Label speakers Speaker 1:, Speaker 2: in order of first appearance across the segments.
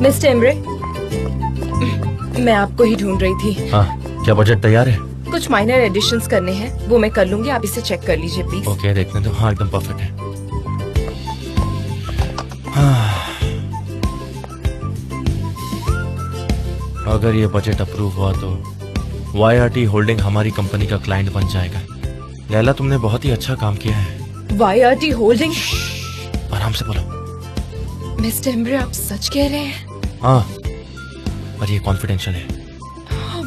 Speaker 1: Mister Emre, मैं आपको ही ढूंढ रही थी।
Speaker 2: हाँ, क्या बजट तैयार है?
Speaker 1: कुछ माइनर एडिशंस करने हैं, वो मैं कर लूंगी, आप इसे चेक कर लीजिए प्लीज।
Speaker 2: ओके, देखने दो। हाँ, एकदम परफेक्ट है। हाँ। अगर ये बजट अप्रूव हुआ तो YRT होल्डिंग हमारी कंपनी का क्लाइंट बन जाएगा। लैला, तुमने बहुत ही अच्छा काम किया है।
Speaker 1: YRT holding?
Speaker 2: आराम से बोलो।
Speaker 1: मिस्टर एमरे, आप सच कह रहे हैं?
Speaker 2: हाँ, और ये कॉन्फिडेंशियल है।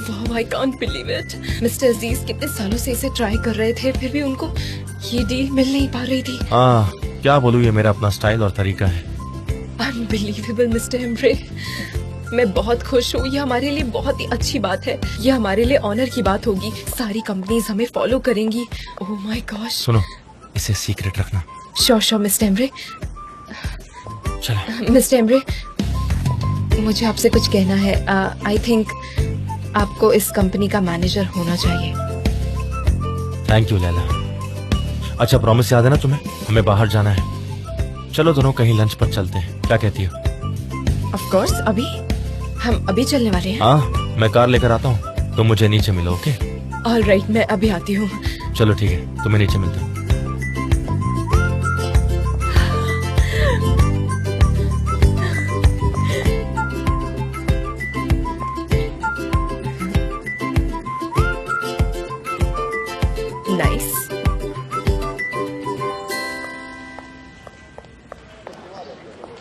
Speaker 1: वाह, I can't believe it। Mister Aziz कितने सालों से इसे ट्राई कर रहे थे, फिर भी उनको ये डील मिल नहीं पा रही थी।
Speaker 2: हाँ, क्या बोलूं, ये मेरा अपना स्टाइल और तरीका है।
Speaker 1: अनबिलीवेबल मिस्टर एमरे, मैं बहुत खुश हूँ। ये हमारे लिए बहुत ही अच्छी बात है। ये हमारे लिए ऑनर की बात होगी। सारी कंपनीज हमें फॉलो करेंगी। Oh my gosh.
Speaker 2: सुनो, इसे सीक्रेट रखना।
Speaker 1: Sure mister Emre.
Speaker 2: चलो।
Speaker 1: मिस्टर एमरे, मुझे आपसे कुछ कहना है। आई थिंक आपको इस कंपनी का मैनेजर होना चाहिए।
Speaker 2: Thank you Laila. अच्छा, प्रॉमिस याद है ना तुम्हें? हमें बाहर जाना है। चलो दोनों कहीं लंच पर चलते हैं, क्या कहती हो?
Speaker 1: ऑफ कोर्स, अभी हम अभी चलने वाले हैं।
Speaker 2: हाँ, मैं कार लेकर आता हूँ, तुम मुझे नीचे मिलो। ओके?
Speaker 1: ऑलराइट, मैं अभी आती हूँ।
Speaker 2: चलो ठीक है, तुम्हें नीचे मिलता हूँ।
Speaker 1: नाइस।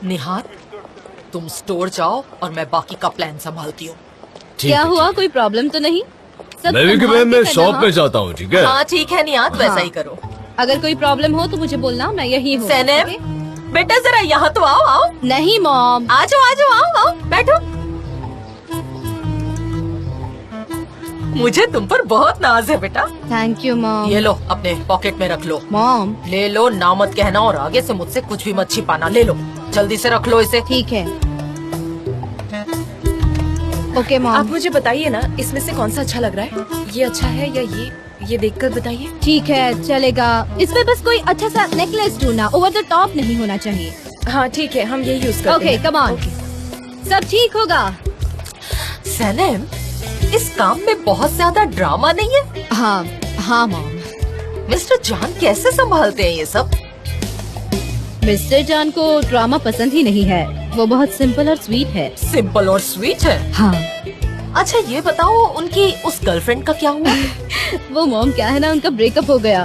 Speaker 3: निहार, तुम स्टोर जाओ और मैं बाकी का प्लान संभालती हूँ।
Speaker 4: क्या हुआ, कोई प्रॉब्लम तो नहीं? सब
Speaker 5: मैं भी
Speaker 4: संभाल के
Speaker 5: मैं
Speaker 4: करना,
Speaker 5: शॉप
Speaker 4: हाँ?
Speaker 5: में जाता हूँ, ठीक है?
Speaker 3: हाँ ठीक है निहार, वैसा ही करो।
Speaker 4: अगर कोई प्रॉब्लम हो तो मुझे बोलना, मैं यही हूँ।
Speaker 3: सैनेम,
Speaker 4: ओके?
Speaker 3: बेटा जरा यहाँ तो आओ। आओ
Speaker 4: नहीं मॉम।
Speaker 3: आ जाओ आओ, बैठो। मुझे तुम पर बहुत नाज है बेटा।
Speaker 4: Thank you mom.
Speaker 3: ये लो, अपने पॉकेट में रख लो।
Speaker 4: मॉम।
Speaker 3: ले लो, ना मत कहना, और आगे से मुझसे कुछ भी मत छिपाना। ले लो, जल्दी से रख लो इसे।
Speaker 4: ठीक है। Okay mom.
Speaker 1: आप मुझे बताइए ना, इसमें से कौन सा अच्छा लग रहा है? ये अच्छा है या ये देखकर बताइए।
Speaker 4: ठीक है, चलेगा। इसमें बस कोई अच्छा सा नेकलेस ढूंढना, ओवर द टॉप नहीं होना चाहिए।
Speaker 1: हाँ ठीक है, हम यही यूज करते
Speaker 4: ओके,
Speaker 1: हैं।
Speaker 4: Come on. सब ठीक होगा।
Speaker 3: सैनेम, इस काम में बहुत ज्यादा ड्रामा नहीं है?
Speaker 4: हाँ हाँ मॉम।
Speaker 3: मिस्टर जान कैसे संभालते हैं ये सब?
Speaker 4: मिस्टर जान को ड्रामा पसंद ही नहीं है, वो बहुत सिंपल और स्वीट है।
Speaker 3: सिंपल और स्वीट है?
Speaker 4: हाँ।
Speaker 3: अच्छा ये बताओ, उनकी उस गर्लफ्रेंड का क्या हुआ?
Speaker 4: वो मॉम, क्या है ना, उनका ब्रेकअप हो गया।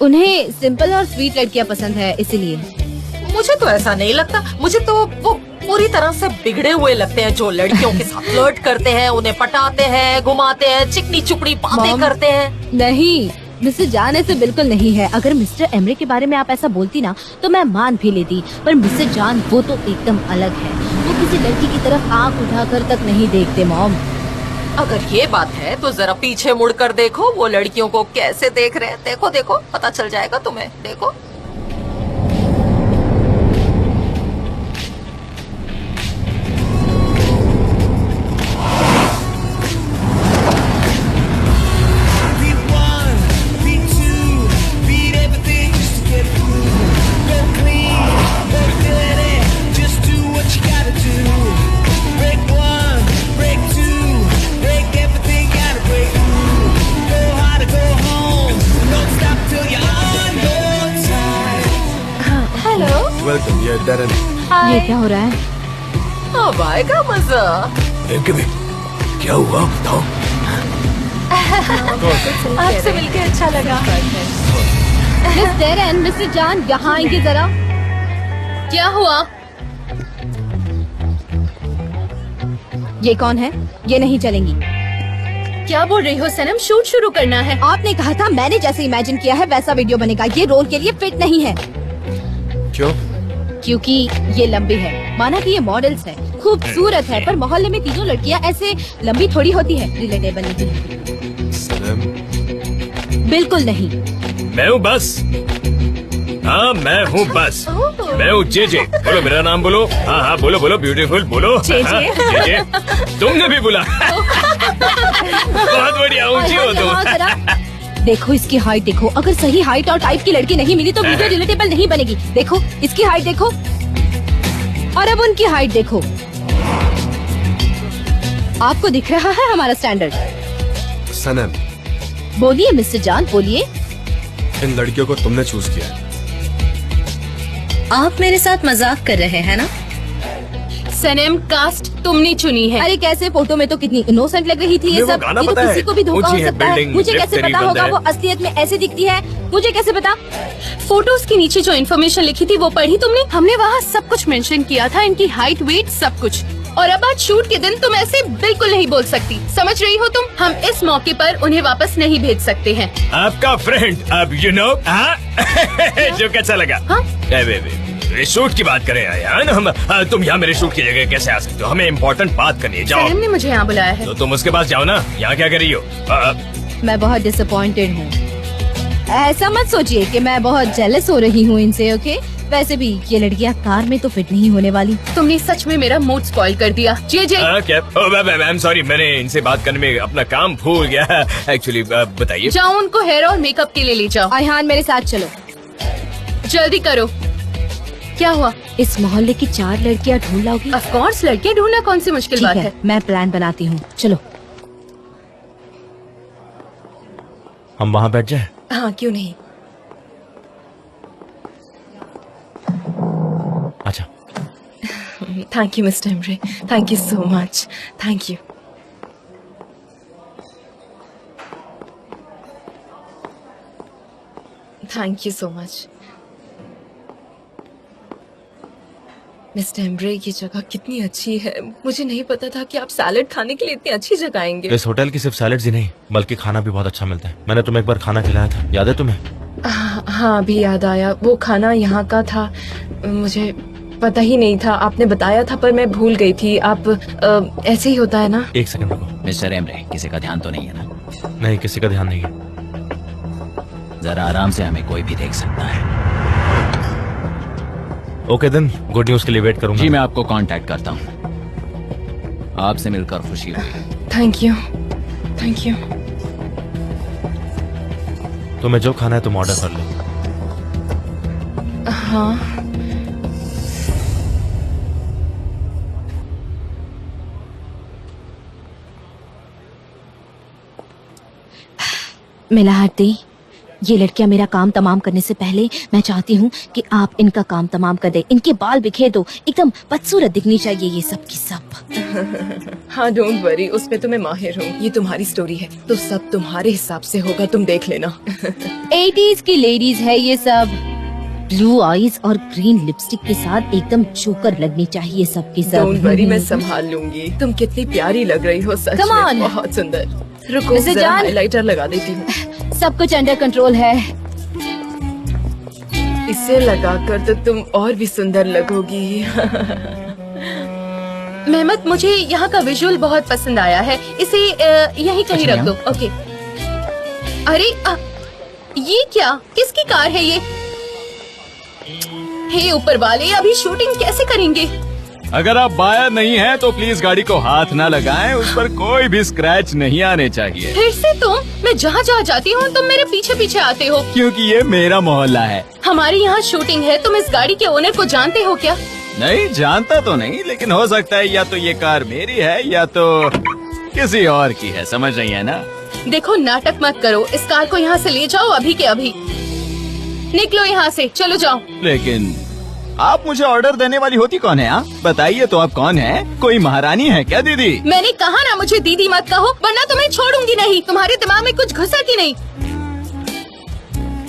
Speaker 4: उन्हें सिंपल और स्वीट लड़कियां पसंद है, इसीलिए।
Speaker 3: मुझे तो ऐसा नहीं लगता। मुझे तो वो पूरी तरह से बिगड़े हुए लगते हैं, जो लड़कियों के साथ फ्लर्ट करते हैं, उन्हें पटाते हैं, घुमाते हैं, चिकनी चुपड़ी बातें करते हैं।
Speaker 4: नहीं, मिस्टर जान ऐसे बिल्कुल नहीं है। अगर मिस्टर एमरे के बारे में आप ऐसा बोलती ना तो मैं मान भी लेती, पर मिस्टर जान वो तो एकदम अलग है। वो किसी लड़की की तरफ आंख उठाकर तक नहीं देखते मॉम।
Speaker 3: अगर ये बात है तो जरा पीछे मुड़कर देखो, वो लड़कियों को कैसे देख रहे हैं। देखो देखो, पता चल जाएगा तुम्हें। देखो।
Speaker 5: वेलकम, ये डैरन।
Speaker 4: ये क्या हो रहा है?
Speaker 3: अब आएगा मजा।
Speaker 5: क्या हुआ, बताओ।
Speaker 3: आपसे मिलके अच्छा लगा।
Speaker 4: मिस्टर एंड मिस्टर जान, यहाँ आएंगे जरा। क्या हुआ? ये कौन है? ये नहीं चलेंगी।
Speaker 1: क्या बोल रही हो सनम? शूट शुरू करना है।
Speaker 4: आपने कहा था, मैंने जैसे इमेजिन किया है वैसा वीडियो बनेगा। ये रोल के लिए फिट नहीं है।
Speaker 2: क्यों?
Speaker 4: क्योंकि ये लंबी है। माना कि ये मॉडल्स है, खूबसूरत है, पर मोहल्ले में तीनों लड़कियां ऐसे लंबी थोड़ी होती है। रिलेटेबल नहीं। बिल्कुल नहीं।
Speaker 5: मैं हूँ बस। हाँ मैं हूँ बस। मैं हूँ जेजे। बोलो मेरा नाम बोलो। हाँ हाँ बोलो बोलो, ब्यूटीफुल बोलो। जेजे। तुमने भी बोला। बहुत बढ़िया, ऊंची हो तुम।
Speaker 4: देखो इसकी हाइट देखो, अगर सही हाइट और टाइप की लड़की नहीं मिली तो वीडियो रिलेटेबल नहीं बनेगी। देखो इसकी हाइट देखो। और अब उनकी हाइट देखो। आपको दिख रहा है हमारा स्टैंडर्ड?
Speaker 6: सनम,
Speaker 4: बोलिए मिस्टर जान, बोलिए।
Speaker 6: इन लड़कियों को तुमने चूज किया है।
Speaker 7: आप मेरे साथ मजाक कर रहे हैं ना?
Speaker 1: सनम, कास्ट तुमने चुनी है।
Speaker 4: अरे कैसे, फोटो में तो कितनी इनोसेंट लग रही थी ये
Speaker 6: वो
Speaker 4: सब।
Speaker 6: गाना
Speaker 4: ये तो
Speaker 6: पता है।
Speaker 4: किसी को भी धोखा हो
Speaker 5: ऊंची है
Speaker 4: सकता है।
Speaker 5: बिल्डिंग,
Speaker 4: मुझे
Speaker 5: लिफ्ट
Speaker 4: कैसे
Speaker 5: तेरी
Speaker 4: पता
Speaker 5: बंद
Speaker 4: होगा
Speaker 5: है।
Speaker 4: वो असलियत में ऐसे दिखती है? मुझे कैसे पता?
Speaker 1: फोटोज के नीचे जो इन्फॉर्मेशन लिखी थी वो पढ़ी तुमने? हमने वहाँ सब कुछ मेंशन किया था, इनकी हाइट, वेट, सब कुछ। और अब आज शूट के दिन तुम ऐसे बिल्कुल नहीं बोल सकती, समझ रही हो तुम? हम इस मौके पर उन्हें वापस नहीं भेज सकते हैं।
Speaker 5: आपका फ्रेंड, अब यू नो जो कैसा लगा?
Speaker 1: हाँ?
Speaker 5: शूट की बात करें यार, हम तुम यहाँ मेरे शूट की जगह कैसे आ सकते हो? हमें इम्पोर्टेंट बात करनी है, जाओ।
Speaker 1: सनम ने मुझे यहाँ बुलाया है।
Speaker 5: तो तुम उसके पास जाओ ना, यहाँ क्या कर रही हो?
Speaker 4: मैं बहुत डिसअपॉइंटेड हूँ। ऐसा मत सोचिए कि मैं बहुत जेलस हो रही हूँ इनसे, ओके? वैसे भी ये लड़कियाँ कार में तो फिट नहीं होने वाली।
Speaker 1: तुमने सच में मेरा मूड स्पॉइल कर दिया। जे
Speaker 5: क्या? आई एम सॉरी, मैंने इनसे बात करने में अपना काम भूल गया एक्चुअली। बताइए।
Speaker 1: जाओ, उनको हेयर और मेकअप के लिए ले जाओ।
Speaker 4: अयहान मेरे साथ चलो।
Speaker 1: जल्दी करो। क्या हुआ?
Speaker 4: इस मोहल्ले की 4 लड़कियाँ ढूंढ लाओगी?
Speaker 1: ऑफ कोर्स, लड़कियाँ ढूंढना कौन सी मुश्किल
Speaker 4: ठीक
Speaker 1: बात
Speaker 4: है,
Speaker 1: है।
Speaker 4: मैं प्लान बनाती हूँ, चलो।
Speaker 2: हम वहाँ बैठ जाए?
Speaker 1: हाँ, क्यों नहीं।
Speaker 2: अच्छा।
Speaker 1: Thank you mister Emre, thank you so much, thank you. Thank you so much mister Emre. ये जगह कितनी अच्छी है, मुझे नहीं पता था कि आप सैलेड खाने के लिए इतनी अच्छी जगह आएंगे।
Speaker 2: इस होटल की सिर्फ सैलेड्स ही नहीं बल्कि खाना भी बहुत अच्छा मिलता है। मैंने तुम्हें एक बार खाना खिलाया था, याद है तुम्हें?
Speaker 1: हाँ, अभी याद आया। वो खाना यहाँ का था, मुझे पता ही नहीं था। आपने बताया था पर मैं भूल गई थी। आप ऐसे ही होता है ना।
Speaker 2: एक सेकंड रुको।
Speaker 8: मिस्टर एमरे, किसी का ध्यान तो नहीं है ना?
Speaker 2: नहीं, किसी का ध्यान नहीं है।
Speaker 8: जरा आराम से, हमें कोई भी देख सकता है।
Speaker 2: ओके देन, गुड न्यूज के लिए वेट करूंगा।
Speaker 8: जी, मैं आपको कांटेक्ट करता हूँ। आपसे मिलकर खुशी हुई।
Speaker 1: Thank you, thank you.
Speaker 2: तुम्हें जो खाना है तुम ऑर्डर कर लो।
Speaker 1: हाँ,
Speaker 4: मिला आरती, ये लड़कियां मेरा काम तमाम करने से पहले मैं चाहती हूँ कि आप इनका काम तमाम कर दे। इनके बाल बिखेर दो, एकदम बदसूरत दिखनी चाहिए ये सब की सब।
Speaker 1: हाँ, डोंट वरी, उस पे तो मैं माहिर हूँ। ये तुम्हारी स्टोरी है तो सब तुम्हारे हिसाब से होगा, तुम देख लेना।
Speaker 4: 80s की लेडीज है ये सब। ब्लू आईज और ग्रीन लिपस्टिक के साथ एकदम जोकर लगनी चाहिए सब की सब।
Speaker 1: डोंट वरी, मैं संभाल लूंगी। तुम कितनी प्यारी लग रही हो, सच
Speaker 4: Come
Speaker 1: में
Speaker 4: on.
Speaker 1: बहुत सुंदर। रुको,
Speaker 4: मिस्टर
Speaker 1: जरा
Speaker 4: जान।
Speaker 1: हाइलाइटर लगा देती हूँ।
Speaker 4: सब कुछ अंडर कंट्रोल है।
Speaker 1: इसे लगाकर तो तुम और भी सुंदर लगोगी। मेहमत, मुझे यहाँ का विजुअल बहुत पसंद आया है। इसे यहीं कहीं रख दो। ओके। अरे ये क्या, किसकी कार है ये? हे ऊपर वाले, अभी शूटिंग कैसे करेंगे?
Speaker 8: अगर आप बायर नहीं हैं तो प्लीज गाड़ी को हाथ ना लगाएं, उस पर कोई भी स्क्रैच नहीं आने चाहिए।
Speaker 1: फिर से तुम? मैं जहाँ जहाँ जाती हूँ तुम मेरे पीछे पीछे आते हो।
Speaker 8: क्योंकि ये मेरा मोहल्ला है।
Speaker 1: हमारे यहाँ शूटिंग है, तुम इस गाड़ी के ओनर को जानते हो क्या?
Speaker 8: नहीं जानता तो नहीं, लेकिन हो सकता है या तो ये कार मेरी है या तो किसी और की है, समझ रही है ना?
Speaker 1: देखो, नाटक मत करो, इस कार को यहाँ से ले जाओ अभी के अभी। निकलो यहाँ से, चलो जाओ।
Speaker 8: लेकिन आप मुझे ऑर्डर देने वाली होती कौन है? बताइए तो, आप कौन है? कोई महारानी है क्या दीदी?
Speaker 1: मैंने कहा ना मुझे दीदी मत कहो, वरना तुम्हें छोड़ूंगी नहीं। तुम्हारे दिमाग में कुछ घुसा कि नहीं?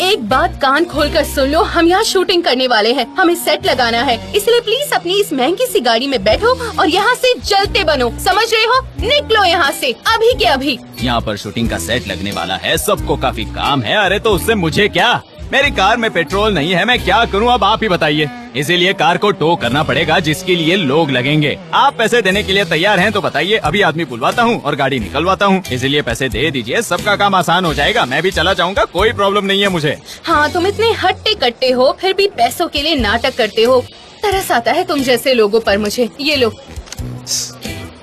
Speaker 1: एक बात कान खोलकर सुन लो, हम यहाँ शूटिंग करने वाले हैं, हमें सेट लगाना है, इसलिए प्लीज अपनी इस महंगी सी गाड़ी में बैठो और यहाँ से चलते बनो, समझ रहे हो? निकलो यहाँ से अभी के अभी।
Speaker 8: यहाँ पर शूटिंग का सेट लगने वाला है, सबको काफी काम है। अरे तो उससे मुझे क्या? मेरी कार में पेट्रोल नहीं है, मैं क्या करूँ अब आप ही बताइए। इसीलिए कार को टो करना पड़ेगा, जिसके लिए लोग लगेंगे। आप पैसे देने के लिए तैयार हैं तो बताइए, अभी आदमी बुलवाता हूँ और गाड़ी निकलवाता हूँ। इसीलिए पैसे दे दीजिए, सबका काम आसान हो जाएगा। मैं भी चला जाऊंगा, कोई प्रॉब्लम नहीं है मुझे।
Speaker 1: हाँ, तुम इतने हट्टे कट्टे हो, फिर भी पैसों के लिए नाटक करते हो। तरस आता है तुम जैसे लोगों पर मुझे। ये लो।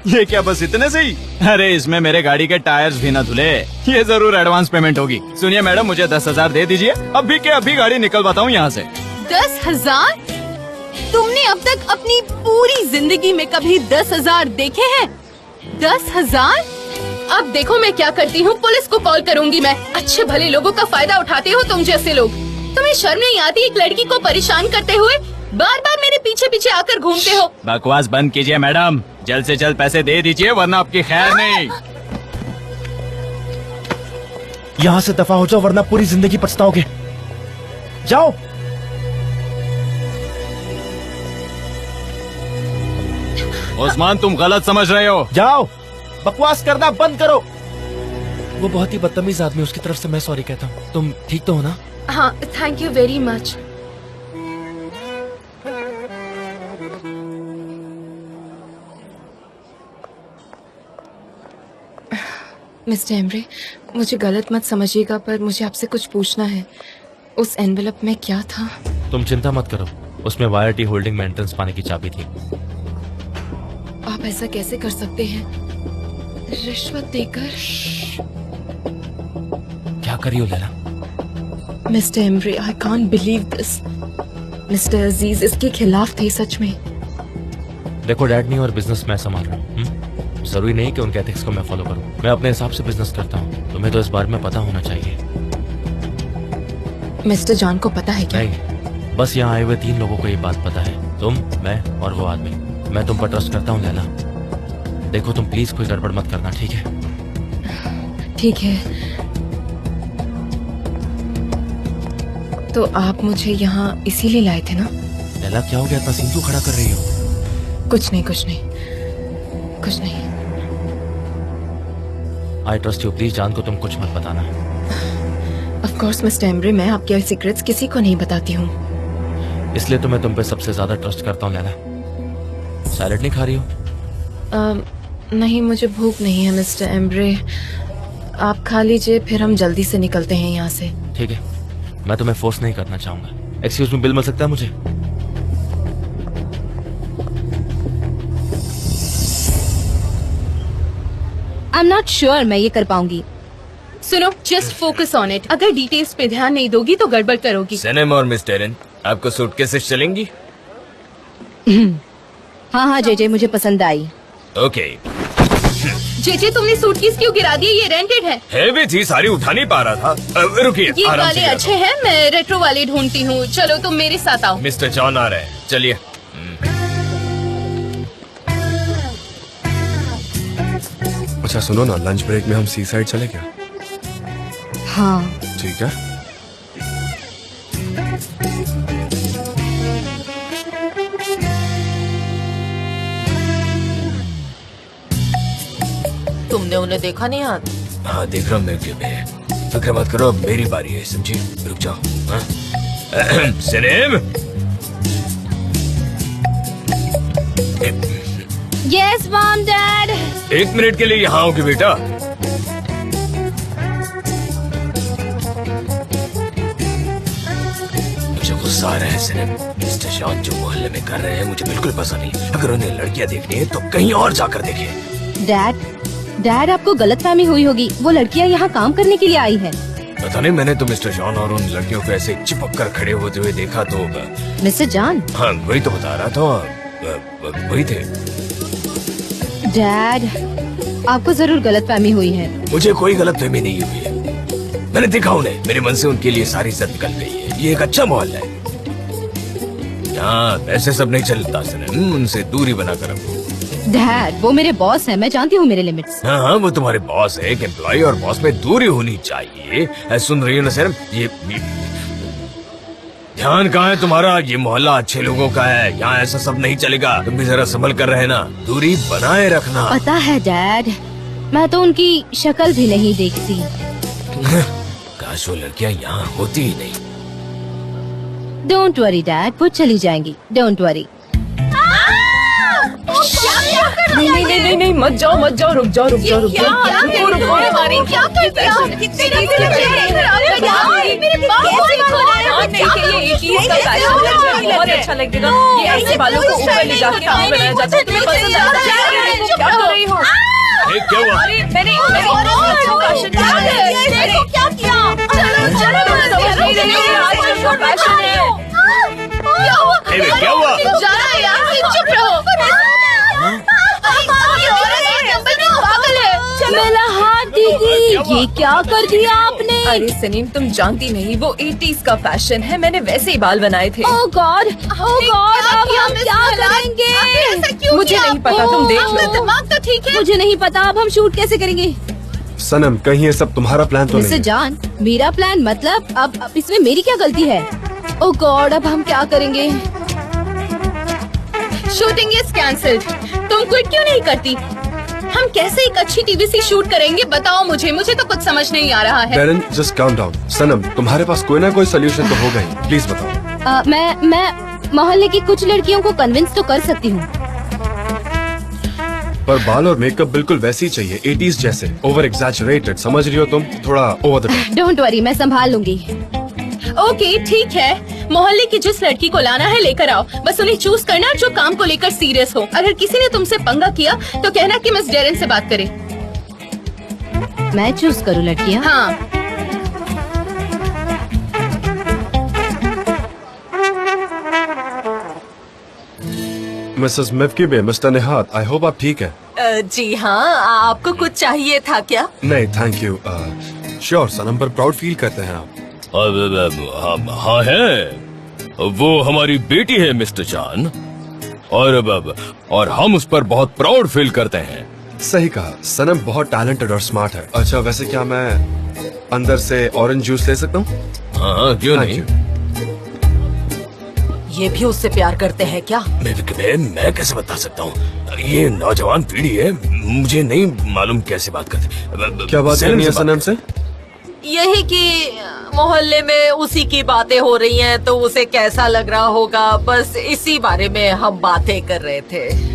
Speaker 8: ये क्या बस इतने से ही? अरे इसमें मेरे गाड़ी के टायर्स भी न धुले, ये जरूर एडवांस पेमेंट होगी। सुनिए मैडम, मुझे 10,000 दे दीजिए, अभी के अभी गाड़ी निकलवाता हूँ यहाँ से।
Speaker 1: 10,000? तुमने अब तक अपनी पूरी जिंदगी में कभी 10,000 देखे हैं? 10,000? अब देखो मैं क्या करती हूँ, पुलिस को कॉल करूँगी मैं। अच्छे भले लोगों का फायदा उठाते हो तुम जैसे लोग। तुम्हें शर्म नहीं आती एक लड़की को परेशान करते हुए? बार बार मेरे पीछे पीछे आकर घूमते हो।
Speaker 8: बकवास बंद कीजिए मैडम, जल्द से जल्द पैसे दे दीजिए वरना आपकी खैर नहीं।
Speaker 2: यहाँ से दफा हो जाओ वरना पूरी जिंदगी पछताओगे। जाओ।
Speaker 8: उस्मान तुम गलत समझ रहे हो।
Speaker 2: जाओ, बकवास करना बंद करो। वो बहुत ही बदतमीज आदमी, उसकी तरफ से मैं सॉरी कहता हूँ। तुम ठीक तो हो ना?
Speaker 1: हाँ, thank you very much. Mister Emre, मुझे गलत मत समझिएगा पर मुझे आपसे कुछ पूछना है। उस एनवेलप में क्या था?
Speaker 2: तुम चिंता मत करो, उसमें वायर टी होल्डिंग में एंट्रेंस पाने की चाबी थी।
Speaker 1: आप ऐसा कैसे कर सकते हैं? रिश्वत देकर?
Speaker 2: क्या करी हो Leyla?
Speaker 1: Mister Emre, I can't believe this. Mister Aziz इसके खिलाफ थे सच में।
Speaker 2: देखो डैड नहीं और बिजनेस मैं संभाल रहा हूँ। जरूरी नहीं कि उनके एथिक्स को मैं फॉलो करूँ। मैं अपने हिसाब से बिजनेस करता हूँ। तुम्हें तो इस बारे में पता होना चाहिए।
Speaker 1: मिस्टर जॉन को पता है क्या?
Speaker 2: नहीं, बस यहाँ आए हुए 3 लोगों को ये बात पता है, तुम, मैं और वो आदमी। मैं तुम पर ट्रस्ट करता हूँ लैला। देखो तुम प्लीज कोई गड़बड़ मत करना, ठीक है?
Speaker 1: ठीक है। तो आप मुझे यहाँ इसीलिए लाए थे ना?
Speaker 2: लैला क्या हो गया, इतना सीन क्यों खड़ा कर रही हो?
Speaker 1: कुछ नहीं, कुछ नहीं, कुछ नहीं।
Speaker 2: आई ट्रस्ट यू, प्लीज जान को तुम कुछ मत बताना।
Speaker 1: ऑफ कोर्स मिस्टर एमरे, मैं आपके सीक्रेट्स किसी को नहीं बताती हूँ।
Speaker 2: इसलिए तो मैं तुम पे सबसे ज्यादा ट्रस्ट करता हूँ लैला। सैलेड नहीं खा रही हो?
Speaker 1: नहीं, मुझे भूख नहीं है मिस्टर एमरे। आप खा लीजिए, फिर हम जल्दी से निकलते हैं यहाँ से।
Speaker 2: ठीक है, मैं तुम्हें फोर्स नहीं करना चाहूंगा। एक्सक्यूज मी, बिल मिल सकता है मुझे?
Speaker 4: आई एम नॉट श्योर मैं ये कर पाऊंगी।
Speaker 1: सुनो, जस्ट फोकस ऑन इट। अगर डिटेल्स पे ध्यान नहीं दोगी तो गड़बड़ करोगी।
Speaker 5: सनम और मिस टेरन, आपको सूटकेसेस चलेंगी?
Speaker 4: हाँ हाँ जे मुझे पसंद आई।
Speaker 5: ओके।
Speaker 1: जे तुमने सूटकेस क्यों गिरा दिए? ये रेंटेड है।
Speaker 5: हैवी थी, सारी उठा नहीं पा रहा था। रुकिए,
Speaker 1: ये
Speaker 5: आराम से
Speaker 1: वाले
Speaker 5: गिरा
Speaker 1: अच्छे हैं, मैं रेट्रो वाले ढूंढती हूँ। चलो तुम मेरे साथ आओ।
Speaker 5: मिस्टर जॉन आ रहे हैं, चलिए।
Speaker 6: अच्छा सुनो ना, लंच ब्रेक में हम सी साइड चले क्या?
Speaker 4: हाँ
Speaker 6: ठीक है।
Speaker 3: तुमने उन्हें देखा नहीं आज?
Speaker 5: हाँ देख रहा हूँ मैं क्यों है। फिक्र मत करो, अब मेरी बारी है, समझी? रुक जाओ। हाँ? सनम,
Speaker 4: यस मॉम डैड।
Speaker 5: 1 मिनट के लिए यहाँ आओगे बेटा? मुझे गुस्सा आ रहा है सनम। मिस्टर जॉन जो मोहल्ले में कर रहे हैं मुझे बिल्कुल पसंद नहीं। अगर उन्हें लड़कियाँ देखनी है तो कहीं और जाकर देखें।
Speaker 4: डैड आपको गलतफहमी हुई होगी। वो लड़कियाँ यहाँ काम करने के लिए आई है।
Speaker 5: पता नहीं, मैंने तो मिस्टर जॉन और उन लड़कियों को ऐसे चिपक कर खड़े होते हुए देखा तो।
Speaker 4: Mister John?
Speaker 5: हाँ वही तो बता रहा था, वही थे।
Speaker 4: डैड आपको जरूर गलतफहमी हुई है।
Speaker 5: मुझे कोई गलतफहमी नहीं हुई है। मैंने देखा उन्हें, मेरे मन से उनके लिए सारी इज्जत निकल गई है। ये एक अच्छा मोहल्ला है, यहाँ ऐसे सब नहीं चलता सनम। उनसे दूरी बनाकर रखो।
Speaker 4: डैड वो मेरे बॉस है, मैं जानती हूँ मेरे लिमिट्स।
Speaker 5: हाँ हाँ, वो तुम्हारे बॉस है। एक एम्प्लॉय और बॉस में दूरी होनी चाहिए। सुन रही हो ना सर? ये ध्यान कहाँ है तुम्हारा? ये मोहल्ला अच्छे लोगों का है, यहाँ ऐसा सब नहीं चलेगा। तुम भी जरा संभल कर रहे ना, दूरी बनाए रखना।
Speaker 4: पता है डैड, मैं तो उनकी शक्ल भी नहीं देखती।
Speaker 5: काश वो लड़कियाँ यहाँ होती ही नहीं।
Speaker 4: डोंट वरी डैड, वो चली जाएंगी। Don't worry.
Speaker 3: नहीं, मत जाओ, रुक जाओ। बहुत अच्छा लगेगा। ये ऐसे बालों को ऊपर ले जाके काम बनाया जाता है। तुम्हें पसंद आता है? क्या कर रही हो?
Speaker 5: क्या हुआ?
Speaker 3: अरे मैंने क्या किया?
Speaker 5: क्या हुआ?
Speaker 1: जाना है यार, चुप रहो। पागल है।
Speaker 4: मेरा हाथ दीदी, ये क्या कर दिया आपने?
Speaker 9: अरे सनीम, तुम जानती नहीं, वो 80s का फैशन है, मैंने वैसे ही बाल बनाए थे।
Speaker 4: ओह गॉड, अब हम क्या करेंगे?
Speaker 9: मुझे नहीं पता, तुम देख लो।
Speaker 1: दिमाग तो ठीक है।
Speaker 4: मुझे नहीं पता, अब हम शूट कैसे करेंगे?
Speaker 6: सनम, कहीं ये सब तुम्हारा प्लान तो
Speaker 4: मिस्टर
Speaker 6: नहीं है?
Speaker 4: जान, मेरा प्लान मतलब अब इसमें मेरी क्या गलती है? ओह गॉड, अब हम क्या करेंगे?
Speaker 1: Shooting is cancelled. तुम क्विट क्यों नहीं करती? हम कैसे एक अच्छी टीवी शूट करेंगे बताओ मुझे तो कुछ समझ नहीं आ रहा है।
Speaker 6: बैरन, जस्ट काम डाउन। सनम, तुम्हारे पास कोई ना कोई सोल्यूशन तो होगा ही, प्लीज बताओ।
Speaker 4: मैं मोहल्ले की कुछ लड़कियों को कन्विंस तो कर सकती हूँ।
Speaker 6: पर बाल और मेकअप बिल्कुल वैसे ही चाहिए, 80s जैसे, ओवर एग्जैजरेटेड, समझ रही हो तुम? थोड़ा over the top.
Speaker 4: Don't worry, मैं संभाल लूंगी।
Speaker 1: ओके ठीक है, मोहल्ले की जिस लड़की को लाना है लेकर आओ, बस उन्हें चूज करना जो काम को लेकर सीरियस हो। अगर किसी ने तुमसे पंगा किया तो कहना कि मिस डेरेन से बात करें।
Speaker 4: मैं चूज करूँ लड़कियाँ?
Speaker 1: हाँ।
Speaker 6: मिसेस मिफ्की, मिस्टर निहात, आई होप आप ठीक है।
Speaker 3: जी हाँ, आपको कुछ चाहिए था क्या?
Speaker 6: नहीं थैंक यू। श्योर, सनम पर प्राउड फील करते हैं आप?
Speaker 5: हाँ है, वो हमारी बेटी है मिस्टर चान, और हम उस पर बहुत प्राउड फील करते हैं।
Speaker 6: सही कहा, सनम बहुत टैलेंटेड और स्मार्ट है। अच्छा, वैसे क्या मैं अंदर से ऑरेंज जूस ले सकता हूँ?
Speaker 5: हाँ, क्यों
Speaker 6: Thank
Speaker 5: नहीं?
Speaker 6: you.
Speaker 3: ये भी उससे प्यार करते हैं क्या?
Speaker 5: मैं कैसे बता सकता हूँ? ये नौजवान पीढ़ी है, मुझे नहीं मालूम कैसे बात करते।
Speaker 6: क्या बात करनी है सनम से?
Speaker 3: यही कि मोहल्ले में उसी की बातें हो रही हैं, तो उसे कैसा लग रहा होगा, बस इसी बारे में हम बातें कर रहे थे।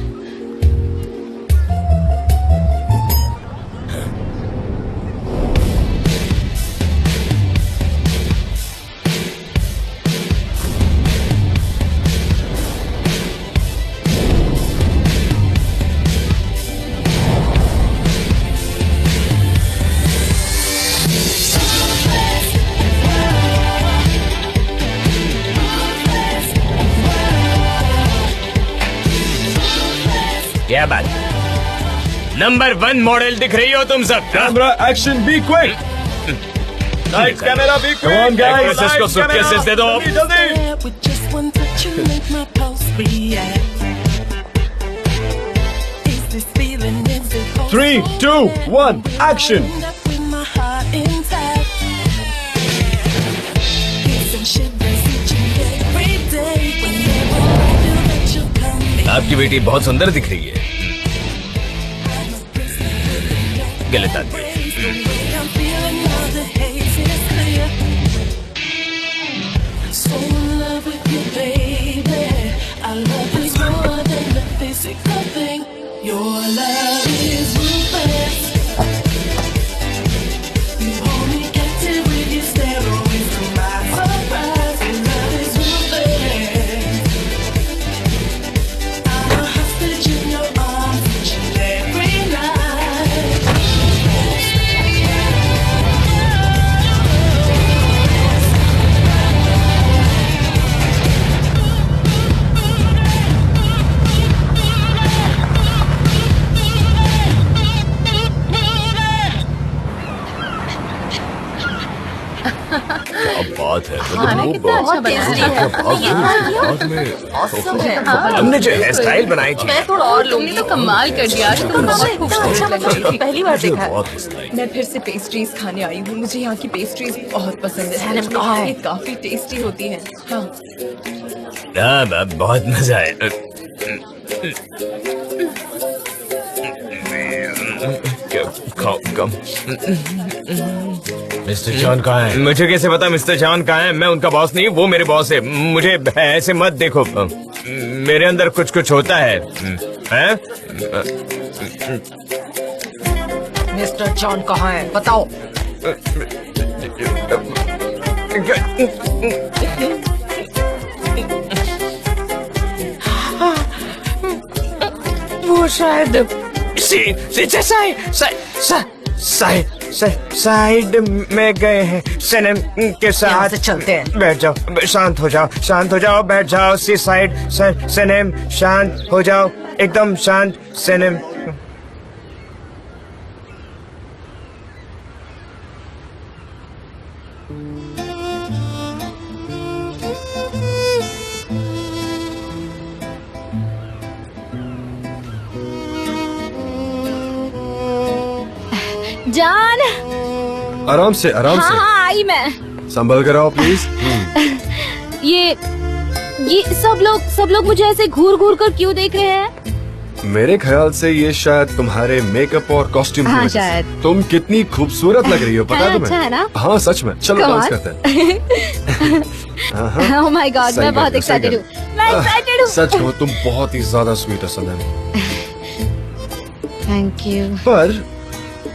Speaker 5: क्या बात? नंबर 1 मॉडल दिख रही हो तुम सब।
Speaker 8: Camera action, be quick. Lights camera, be quick. Come on guys,
Speaker 5: actresses को सूटकेसेस दे दो।
Speaker 8: जल्दी। 3, 2, 1, एक्शन।
Speaker 5: आपकी बेटी बहुत सुंदर दिख रही है। गलत आदमी। बात है,
Speaker 1: खाना कितना अच्छा बनाया है।
Speaker 5: हमने जो हेयर स्टाइल बनाई थी,
Speaker 3: मैं थोड़ा और
Speaker 1: तुमने तो कमाल कर दिया, तुम बहुत खूबसूरत लग रही थी।
Speaker 3: पहली बार देखा है।
Speaker 5: बहुत पसंद आई।
Speaker 9: मैं फिर से पेस्ट्रीज खाने आई हूँ, मुझे यहाँ की पेस्ट्रीज बहुत पसंद है।
Speaker 3: सैलम कहाँ है?
Speaker 9: ये काफी टेस्टी होती है। हाँ,
Speaker 5: हाँ, बहुत मजा आया। खाओ कम।
Speaker 2: मिस्टर जॉन कहाँ है?
Speaker 5: मुझे कैसे पता मिस्टर जॉन कहाँ है? मैं उनका बॉस नहीं, वो मेरे बॉस है। मुझे ऐसे मत देखो, मेरे अंदर कुछ कुछ होता है। हैं?
Speaker 3: मिस्टर जॉन कहाँ है बताओ?
Speaker 5: वो शायद साइड में गए हैं सनम के
Speaker 3: यहाँ
Speaker 5: साथ।
Speaker 3: से चलते हैं।
Speaker 5: बैठ जाओ, शांत हो जाओ, बैठ जाओ। सी साइड सनम, शांत हो जाओ, एकदम शांत सनम।
Speaker 4: जान।
Speaker 6: आराम से
Speaker 4: हाँ आई मैं।
Speaker 6: संभल कर आओ प्लीज।
Speaker 4: ये सब लोग मुझे ऐसे घूर घूर कर क्यों देख रहे हैं?
Speaker 6: मेरे ख्याल से ये शायद तुम्हारे मेकअप और कॉस्ट्यूम की
Speaker 4: हाँ,
Speaker 6: वजह से।
Speaker 4: शायद।
Speaker 6: तुम कितनी खूबसूरत लग रही हो, पता है तुम्हें?
Speaker 4: अच्छा है ना?
Speaker 6: हाँ सच में। चलो
Speaker 4: Come
Speaker 6: डांस
Speaker 4: on.
Speaker 6: करते हैं। हाँ,
Speaker 4: Oh my God,
Speaker 6: सही
Speaker 4: मैं बहुत
Speaker 6: कर रहे हो,
Speaker 4: एक्साइटेड
Speaker 6: सही
Speaker 4: हूँ। मैं एक्साइटेड हूँ।
Speaker 6: सच कहो तुम बहुत ही ज्यादा स्वीट हो सनम।
Speaker 4: Thank you.
Speaker 6: पर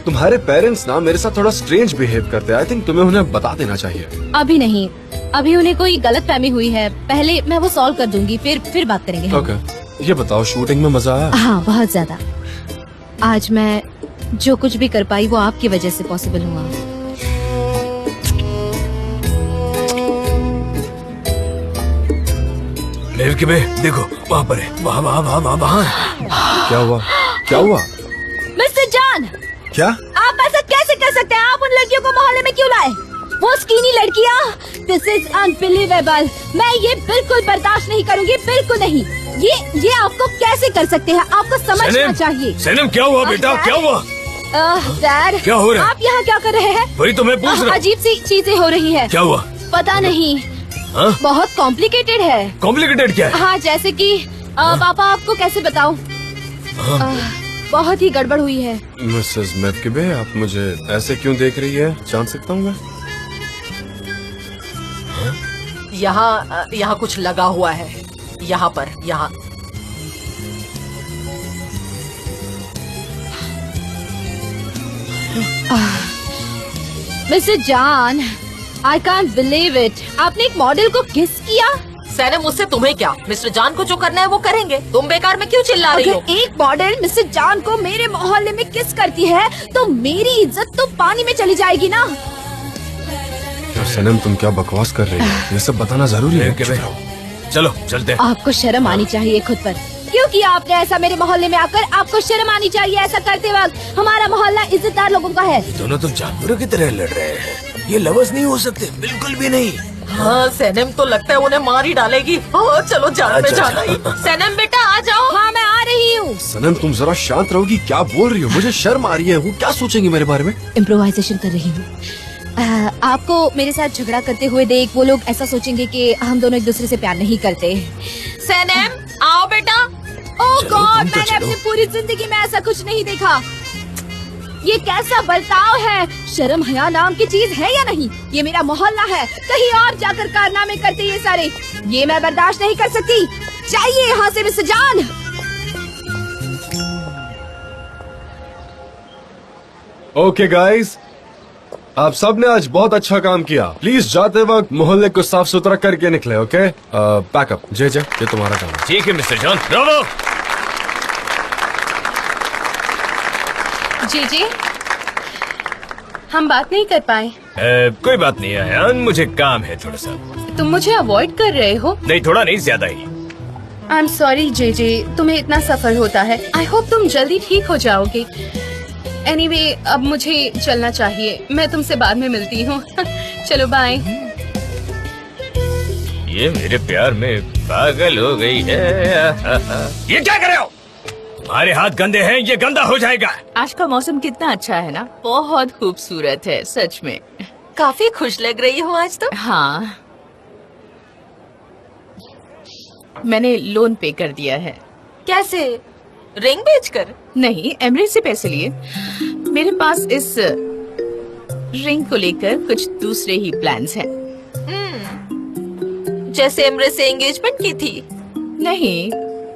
Speaker 6: तुम्हारे पेरेंट्स ना मेरे साथ थोड़ा स्ट्रेंज बिहेव करते हैं। आई थिंक तुम्हें उन्हें बता देना चाहिए।
Speaker 4: अभी नहीं, अभी उन्हें कोई गलतफहमी हुई है। पहले मैं वो सॉल्व कर दूंगी, फिर बात करेंगे हम।
Speaker 6: ओके, ये बताओ शूटिंग में मजा आया?
Speaker 4: हाँ बहुत ज्यादा। आज मैं जो कुछ भी कर पाई वो आपकी वजह से पॉसिबल हुआ।
Speaker 5: देखो वहाँ पर है, वहाँ।
Speaker 6: क्या हुआ? क्या हुआ?
Speaker 4: मिस्टर जान,
Speaker 6: क्या?
Speaker 4: आप ऐसा कैसे कर सकते हैं? आप उन लड़कियों को मोहल्ले में क्यों लाए? वो स्कीनी लड़कियाँ, दिस इज अनबिलीवेबल। मैं ये बिल्कुल बर्दाश्त नहीं करूँगी, बिल्कुल नहीं। ये आपको कैसे कर सकते हैं? आपको समझना चाहिए।
Speaker 5: सनम क्या हुआ बेटा, क्या हुआ?
Speaker 4: डैड,
Speaker 5: क्या हो रहा है?
Speaker 4: आप यहाँ क्या कर रहे हैं?
Speaker 5: वही तो मैं पूछ रहा हूँ।
Speaker 4: अजीब सी चीजें हो रही है।
Speaker 5: क्या हुआ?
Speaker 4: पता नहीं।
Speaker 5: हाँ?
Speaker 4: बहुत कॉम्प्लिकेटेड है।
Speaker 5: कॉम्प्लिकेटेड क्या है?
Speaker 4: हाँ जैसे कि पापा आपको कैसे बताऊं? बहुत ही गड़बड़ हुई है।
Speaker 6: मिसेस मेवकिबे, आप मुझे ऐसे क्यों देख रही है? जान सकता हूँ मैं?
Speaker 3: यहाँ कुछ लगा हुआ है। यहाँ
Speaker 4: मिस्टर जान, आई कांट बिलीव इट। आपने एक मॉडल को किस किया?
Speaker 3: सैनम, मुझसे तुम्हें क्या? मिस्टर जान को जो करना है वो करेंगे। तुम बेकार में क्यों चिल्ला रही हो?
Speaker 4: अगर एक मॉडल मिस्टर जान को मेरे मोहल्ले में किस करती है तो मेरी इज्जत तो पानी में चली जाएगी ना।
Speaker 6: सनम तुम क्या बकवास कर रही हो? ये सब बताना जरूरी है।
Speaker 5: चलो चलते हैं।
Speaker 4: आपको शर्म आनी चाहिए खुद पर। क्यों किया आपने ऐसा मेरे मोहल्ले में आकर? आपको शर्म आनी चाहिए ऐसा करते वक्त। हमारा मोहल्ला इज्जतदार लोगों का है।
Speaker 5: दोनों तो जानवरों की तरह लड़ रहे हैं। ये लवर्स नहीं हो सकते, बिल्कुल भी नहीं।
Speaker 3: हाँ सैनम तो लगता है उन्हें मार ही डालेगी। हाँ चलो जान में जाना ही। सैनम बेटा आ जाओ।
Speaker 4: हाँ मैं आ रही हूँ।
Speaker 6: सनम तुम जरा शांत रहोगी? क्या बोल रही हो? मुझे शर्म आ रही है। वो क्या सोचेंगी मेरे बारे में?
Speaker 4: इम्प्रोवाइजेशन कर रही हूँ। आपको मेरे साथ झगड़ा करते हुए देख वो लोग ऐसा सोचेंगे कि हम दोनों एक दूसरे से प्यार नहीं करते।
Speaker 3: सैनम आओ बेटा।
Speaker 4: ओह गॉड, मैंने अपनी पूरी जिंदगी में ऐसा कुछ नहीं देखा। ये कैसा बर्ताव है? शर्म हया नाम की चीज है या नहीं? ये मेरा मोहल्ला है, कहीं और जाकर कारनामे करते ये सारे। ये मैं बर्दाश्त नहीं कर सकती। चाहिए यहाँ से मिस्टर जान।
Speaker 6: ओके गाइस, आप सब ने आज बहुत अच्छा काम किया। प्लीज जाते वक्त मोहल्ले को साफ सुथरा करके निकले। Okay, pack up. जे ये तुम्हारा काम है।
Speaker 5: ठीक है मिस्टर जॉन, ब्रावो।
Speaker 1: जी हम बात नहीं कर पाए।
Speaker 5: कोई बात नहीं है यार, मुझे काम है थोड़ा सा।
Speaker 1: तुम मुझे अवॉइड कर रहे हो?
Speaker 5: नहीं, थोड़ा नहीं, ज्यादा ही।
Speaker 1: आई एम सॉरी जे, तुम्हें इतना सफर होता है। आई होप तुम जल्दी ठीक हो जाओगे। एनीवे, अब मुझे चलना चाहिए। मैं तुमसे बाद में मिलती हूँ। चलो बाय।
Speaker 5: ये मेरे प्यार में पागल हो गई है। ये क्या कर रहे हो? हमारे हाथ गंदे हैं, ये गंदा हो जाएगा।
Speaker 9: आज का मौसम कितना अच्छा है ना, बहुत खूबसूरत है सच में।
Speaker 3: काफी खुश लग रही हो आज तो।
Speaker 9: हाँ, मैंने लोन पे कर दिया है।
Speaker 3: कैसे? रिंग बेचकर?
Speaker 9: नहीं, एमरे से पैसे लिए। मेरे पास इस रिंग को लेकर कुछ दूसरे ही प्लान्स हैं।
Speaker 3: जैसे एमरे से एंगेजमेंट की थी?
Speaker 9: नहीं,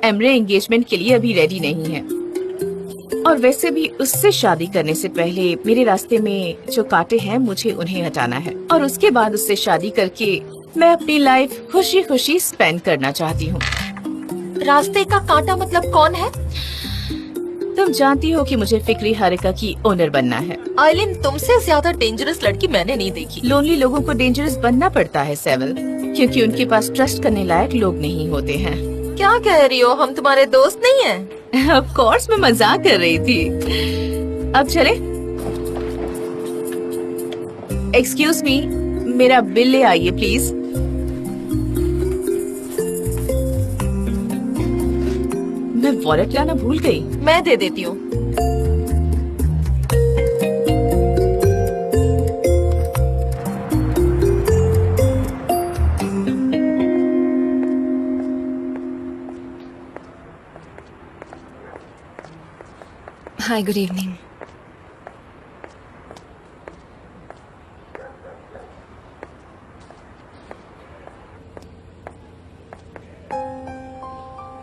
Speaker 9: एमरे एंगेजमेंट के लिए अभी रेडी नहीं है। और वैसे भी उससे शादी करने से पहले मेरे रास्ते में जो कांटे हैं मुझे उन्हें हटाना है। और उसके बाद उससे शादी करके मैं अपनी लाइफ खुशी खुशी स्पेंड करना चाहती हूँ।
Speaker 3: रास्ते का कांटा मतलब कौन है?
Speaker 9: तुम जानती हो कि मुझे फिक्री हरका की ओनर बनना है।
Speaker 3: आइलिन, तुमसे ज्यादा डेंजरस लड़की मैंने नहीं देखी।
Speaker 9: लोनली लोगों को डेंजरस बनना पड़ता है सेवल, क्योंकि उनके पास ट्रस्ट करने लायक लोग नहीं होते हैं।
Speaker 3: क्या कह रही हो, हम तुम्हारे दोस्त नहीं हैं?
Speaker 9: ऑफ कोर्स, मैं मजाक कर रही थी। अब चले। एक्सक्यूज मी, मेरा बिल ले आइए प्लीज। मैं वॉलेट लाना भूल गई।
Speaker 3: मैं दे देती हूँ।
Speaker 1: हाय, गुड इवनिंग।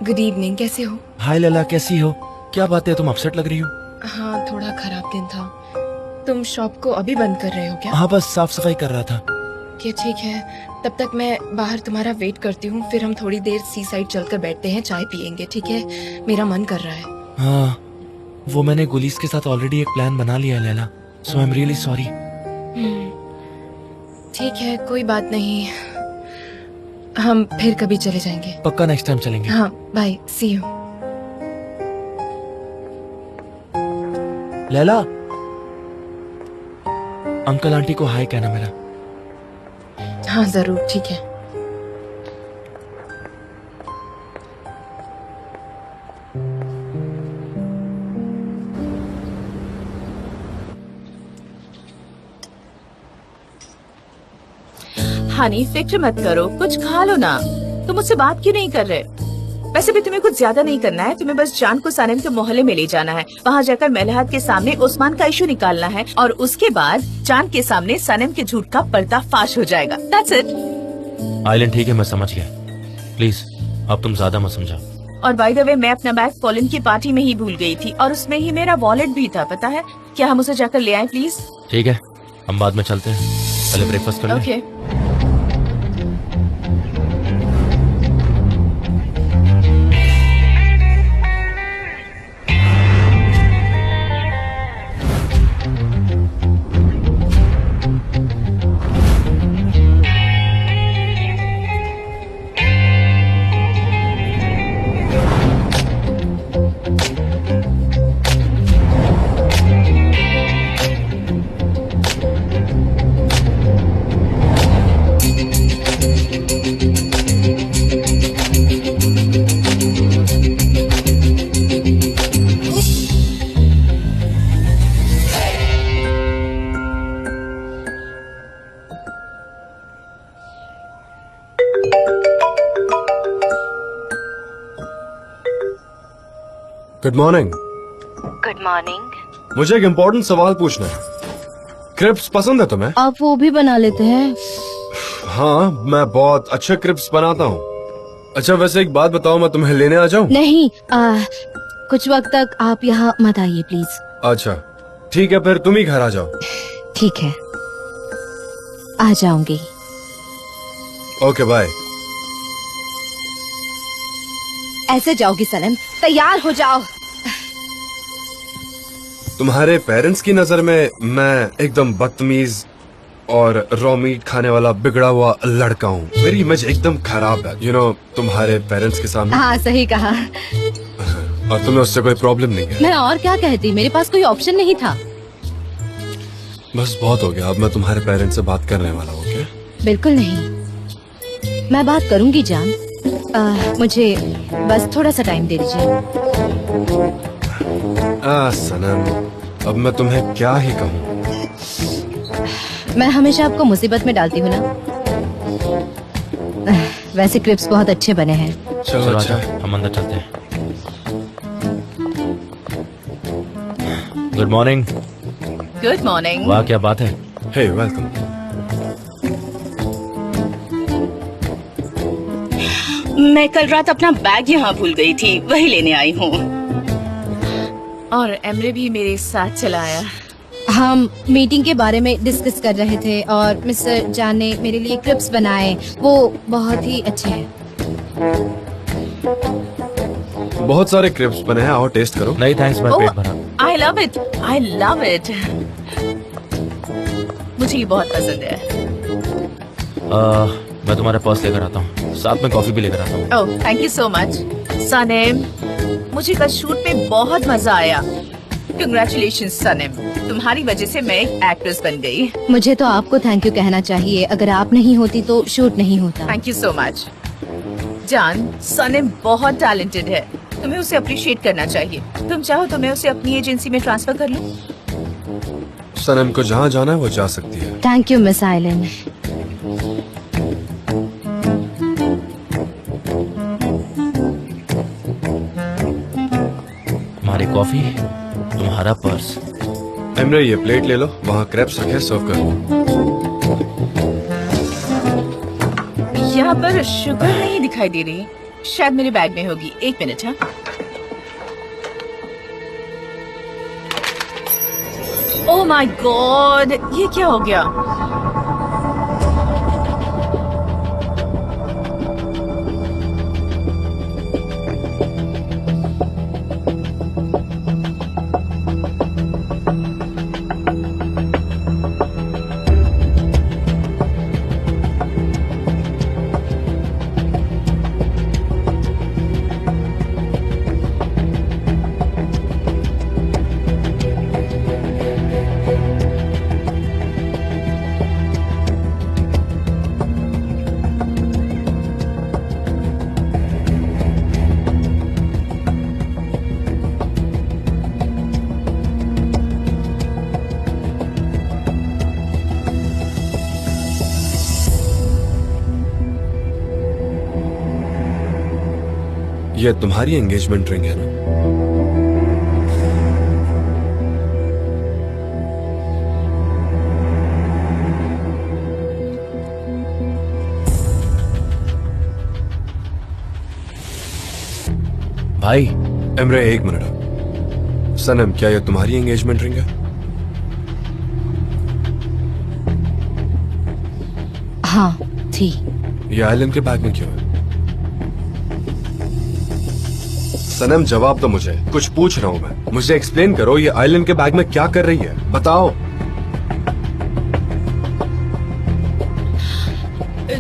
Speaker 1: गुड इवनिंग, कैसे हो?
Speaker 2: हाय लैला, कैसी हो? क्या बात है, तुम अपसेट लग रही हो?
Speaker 1: हाँ, थोड़ा खराब दिन था। तुम शॉप को अभी बंद कर रहे हो क्या?
Speaker 2: हाँ, बस साफ सफाई कर रहा था।
Speaker 1: क्या ठीक है, तब तक मैं बाहर तुम्हारा वेट करती हूँ, फिर हम थोड़ी देर सी साइड चलकर बैठते हैं, चाय पियेंगे, ठीक है? मेरा मन कर रहा है।
Speaker 2: हाँ, वो मैंने गुलीस के साथ ऑलरेडी एक प्लान बना लिया है लैला, सो आई एम रियली सॉरी।
Speaker 1: ठीक है, कोई बात नहीं, हम फिर कभी चले जाएंगे।
Speaker 2: पक्का नेक्स्ट टाइम चलेंगे।
Speaker 1: हाँ, bye, see you.
Speaker 2: Laila, uncle aunty को हाय कहना मेरा।
Speaker 1: हाँ जरूर, ठीक है।
Speaker 9: हनी, फिक्र मत करो, कुछ खा लो ना। तुम मुझसे बात क्यों नहीं कर रहे? वैसे भी तुम्हें कुछ ज्यादा नहीं करना है, तुम्हें बस जान को सनम के मोहल्ले में ले जाना है। वहाँ जाकर मेलहात के सामने उस्मान का इशू निकालना है और उसके बाद जान के सामने सनम के झूठ का पर्दाफाश हो जाएगा। That's it।
Speaker 2: आइलैंड ठीक है, मैं समझ गया। प्लीज अब तुम ज्यादा मत समझाओ।
Speaker 9: और बाय द वे, मैं अपना बैग पॉलिन की पार्टी में ही भूल गई थी और उसमें ही मेरा वॉलेट भी था, पता है? क्या हम उसे जाकर ले आए प्लीज?
Speaker 2: ठीक है, हम बाद में चलते हैं, पहले ब्रेकफास्ट कर लें।
Speaker 9: Okay.
Speaker 6: Good morning.
Speaker 4: Good morning.
Speaker 6: मुझे एक इम्पोर्टेंट सवाल पूछना है। क्रिप्स पसंद है तुम्हें?
Speaker 4: आप वो भी बना लेते हैं?
Speaker 6: हाँ, मैं बहुत अच्छे क्रिप्स बनाता हूँ। अच्छा, वैसे एक बात बताओ, मैं तुम्हें लेने आ जाऊँ?
Speaker 4: नहीं, कुछ वक्त तक आप यहाँ मत आइए प्लीज।
Speaker 6: अच्छा ठीक है, फिर तुम ही घर आ जाओ।
Speaker 4: ठीक है, आ जाऊंगी।
Speaker 6: Okay bye.
Speaker 4: ऐसे जाओगी सनम? तैयार हो जाओ।
Speaker 6: तुम्हारे पेरेंट्स की नजर में मैं एकदम बदतमीज और रॉ मीट खाने वाला बिगड़ा हुआ लड़का हूँ। मेरी इमेज एकदम खराब है, यू नो, तुम्हारे पेरेंट्स के सामने।
Speaker 4: हाँ, सही कहा।
Speaker 6: और तुम्हें उससे कोई प्रॉब्लम नहीं है?
Speaker 4: मैं और क्या कहती, मेरे पास कोई ऑप्शन नहीं था।
Speaker 6: बस बहुत हो गया, अब मैं तुम्हारे पेरेंट्स से बात करने वाला हूँ। क्या?
Speaker 4: बिल्कुल नहीं, मैं बात करूंगी जान। मुझे बस थोड़ा सा टाइम दे दीजिए।
Speaker 6: सनम, अब मैं तुम्हें क्या ही कहूँ।
Speaker 4: मैं हमेशा आपको मुसीबत में डालती हूँ ना। वैसे क्रिप्स बहुत अच्छे बने हैं।
Speaker 6: चलो अच्छा,
Speaker 2: हम अंदर चलते हैं। Good morning.
Speaker 9: Good morning.
Speaker 2: वाह, क्या बात है।
Speaker 6: हे, वेलकम।
Speaker 7: मैं कल रात अपना बैग यहाँ भूल गई थी, वही लेने आई हूँ।
Speaker 9: और एमरे भी मेरे साथ चला आया।
Speaker 4: हम मीटिंग के बारे में डिस्कस कर रहे थे और मिस्टर जान ने मेरे लिए क्रिप्स बनाए, वो बहुत ही अच्छे हैं।
Speaker 6: बहुत सारे क्रिप्स बने हैं, आओ टेस्ट करो।
Speaker 2: नहीं थैंक्स, मैं पेट भरा।
Speaker 9: I love it, I love it. मुझे ये बहुत पसंद है।
Speaker 2: मैं तुम्हारे पर्स लेकर आता हूँ, साथ में कॉफी भी लेकर आता हूँ।
Speaker 9: Oh thank you so much Sanem, मुझे कल शूट में बहुत मजा आया। कंग्रेचुलेशन सनेम, तुम्हारी वजह से मैं एक एक्ट्रेस बन गई।
Speaker 4: मुझे तो आपको थैंक यू कहना चाहिए, अगर आप नहीं होती तो शूट नहीं होता।
Speaker 9: थैंक यू सो मच जान, सनेम बहुत टैलेंटेड है, तुम्हें उसे अप्रिशिएट करना चाहिए। तुम चाहो तो मैं उसे अपनी एजेंसी में ट्रांसफर कर लूं।
Speaker 6: सनम को जहाँ जाना है वो जा सकती है।
Speaker 4: Thank you miss island.
Speaker 2: हमारी कॉफी, तुम्हारा पर्स।
Speaker 6: एमरे ये प्लेट ले लो, वहाँ क्रेप्स रखे, सर्व करो।
Speaker 9: यहाँ पर शुगर नहीं दिखाई दे रही, शायद मेरे बैग में होगी। एक मिनट। हाँ ओह माय गॉड, ये क्या हो गया?
Speaker 6: ये तुम्हारी एंगेजमेंट रिंग है ना?
Speaker 2: भाई
Speaker 6: एमरे एक मिनट। सनम क्या ये तुम्हारी एंगेजमेंट रिंग है?
Speaker 4: हाँ थी।
Speaker 6: ये आइलैंड के बैग में क्यों है? सनम जवाब दो मुझे, कुछ पूछ रहा हूँ मैं, मुझे एक्सप्लेन करो, ये आइलैंड के बैग में क्या कर रही है, बताओ।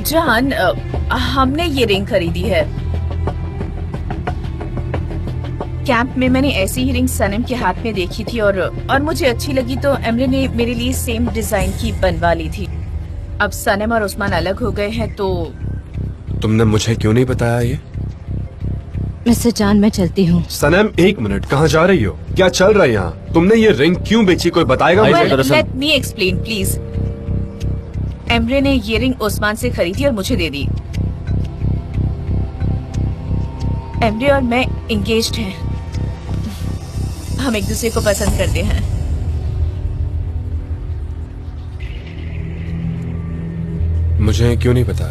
Speaker 9: जान, हमने ये रिंग खरीदी है। कैंप में मैंने ऐसी ही रिंग सनम के हाथ में देखी थी और मुझे अच्छी लगी तो एमरे ने मेरे लिए सेम डिजाइन की बनवा ली थी। अब सनम और उस्मान अलग हो गए हैं तो।
Speaker 6: तुमने मुझे क्यों नहीं बताया ये?
Speaker 4: मिस्टर जान मैं चलती हूँ।
Speaker 6: सनम एक मिनट, कहाँ जा रही हो? क्या चल रहा है यहाँ? तुमने ये रिंग क्यों बेची, कोई बताएगा मुझे?
Speaker 9: Let me explain please. Emre ने ये रिंग उस्मान से खरीदी और मुझे दे दी। एमरे और मैं एंगेज्ड हैं। हम एक दूसरे को पसंद करते हैं।
Speaker 6: मुझे क्यों नहीं पता?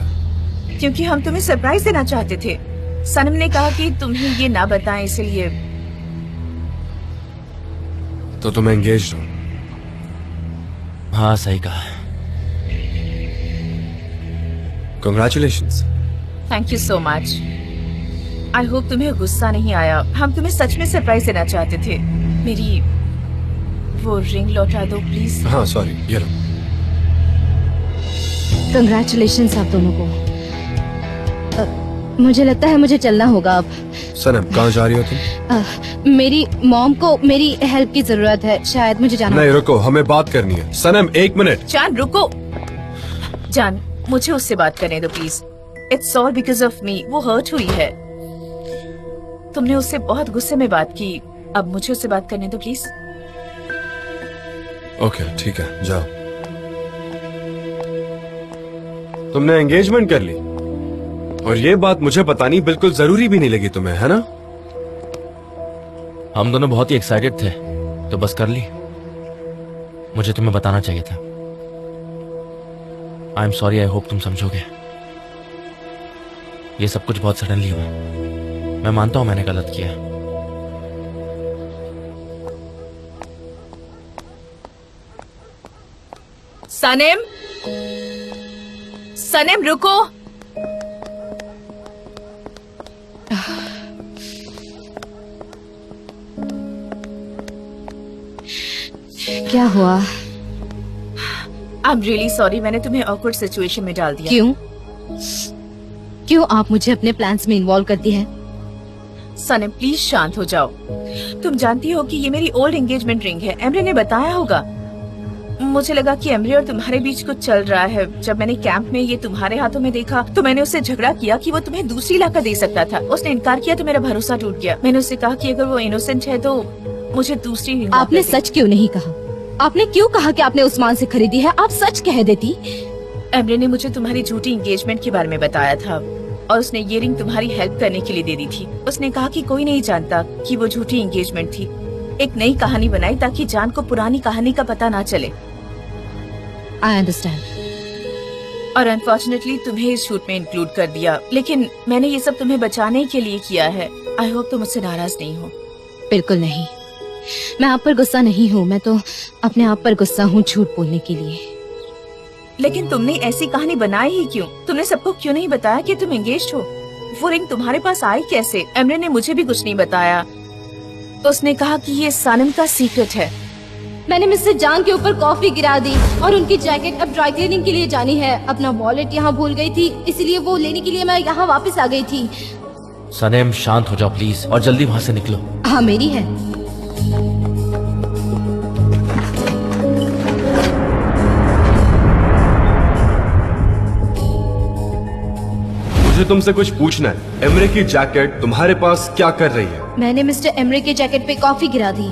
Speaker 9: क्योंकि हम तुम्हें सरप्राइज देना चाहते थे। सनम ने कहा कि तुम्हें ये ना बताएं, इसलिए।
Speaker 6: तो तुम एंगेज्ड हो?
Speaker 2: हाँ सही कहा।
Speaker 6: Congratulations.
Speaker 9: Thank you so much. I hope तुम्हें गुस्सा नहीं आया। हम तुम्हें सच में सरप्राइज देना चाहते थे। मेरी वो रिंग लौटा दो प्लीज।
Speaker 6: हाँ सॉरी, ये लो।
Speaker 4: कंग्रेचुलेशंस आप दोनों को। मुझे लगता है मुझे चलना होगा अब।
Speaker 6: सनम कहाँ जा रही हो तुम?
Speaker 4: मेरी मॉम को मेरी हेल्प की जरूरत है, शायद मुझे जाना
Speaker 6: नहीं रुको, हमें बात करनी है। सनम एक मिनट।
Speaker 9: जान रुको। जान मुझे उससे बात करने दो please. It's all because of me. वो हर्ट हुई है। तुमने उससे बहुत गुस्से में बात की, अब मुझे उससे बात करने दो प्लीज।
Speaker 6: ओके ठीक है, जाओ। तुमने एंगेजमेंट कर ली और ये बात मुझे बतानी बिल्कुल जरूरी भी नहीं लगी तुम्हें, है ना?
Speaker 2: हम दोनों बहुत ही एक्साइटेड थे तो बस कर ली। मुझे तुम्हें बताना चाहिए था। I am sorry, I hope तुम समझोगे। ये सब कुछ बहुत सडनली हुआ। मैं मानता हूं मैंने गलत किया।
Speaker 9: सनम, सनम रुको।
Speaker 4: क्या हुआ?
Speaker 9: आई एम रियली सॉरी, मैंने तुम्हें ऑकवर्ड सिचुएशन में डाल दिया।
Speaker 4: क्यों? क्यों आप मुझे अपने प्लान्स में इन्वॉल्व करती हैं?
Speaker 9: सनम प्लीज शांत हो जाओ। तुम जानती हो कि ये मेरी ओल्ड एंगेजमेंट रिंग है। एमरे ने बताया होगा। मुझे लगा कि एमरे और तुम्हारे बीच कुछ चल रहा है। जब मैंने कैंप में ये तुम्हारे हाथों में देखा तो मैंने उससे झगड़ा किया कि वो तुम्हें दूसरी लाकर दे सकता था। उसने इनकार किया तो मेरा भरोसा टूट गया। मैंने उससे कहा कि अगर वो इनोसेंट है तो मुझे दूसरी रिंग ला
Speaker 4: आपने
Speaker 9: कर दे।
Speaker 4: सच क्यों नहीं कहा? आपने क्यों कहा कि आपने उस्मान से खरीदी है? आप सच कह देती।
Speaker 9: एमरे ने मुझे तुम्हारी झूठी एंगेजमेंट के बारे में बताया था और उसने ये रिंग तुम्हारी हेल्प करने के लिए दे दी थी। उसने कहा कि कोई नहीं जानता कि वो झूठी एंगेजमेंट थी। एक नई कहानी बनाई ताकि जान को पुरानी कहानी का पता ना चले।
Speaker 4: I understand.
Speaker 9: और अनफॉर्चुनेटली तुम्हें इस शूट में इंक्लूड कर दिया। लेकिन मैंने ये सब तुम्हें बचाने के लिए किया है। आई होप तुम मुझसे नाराज नहीं हो।
Speaker 4: बिल्कुल नहीं, मैं आप पर गुस्सा नहीं हूँ। मैं तो अपने आप पर गुस्सा हूँ झूठ बोलने के लिए।
Speaker 9: लेकिन तुमने ऐसी कहानी बनाई ही क्यों? तुमने सबको क्यों नहीं बताया कि तुम एंगेज्ड हो? वो रिंग तुम्हारे पास आई कैसे? एमरे ने मुझे भी कुछ नहीं बताया। उसने कहा कि ये सनम का सीक्रेट है।
Speaker 4: मैंने मिस्टर जान के ऊपर कॉफी गिरा दी और उनकी जैकेट अब ड्राई क्लीनिंग के लिए जानी है। अपना वॉलेट यहाँ भूल गई थी, इसलिए वो लेने के लिए मैं यहाँ वापस आ गई थी।
Speaker 2: सनेम शांत हो जाओ प्लीज और जल्दी वहाँ से निकलो।
Speaker 4: हाँ मेरी है।
Speaker 6: मुझे तुमसे कुछ पूछना है। एमरे की जैकेट तुम्हारे पास क्या कर रही है?
Speaker 4: मैंने मिस्टर एमरे के जैकेट पे कॉफी गिरा दी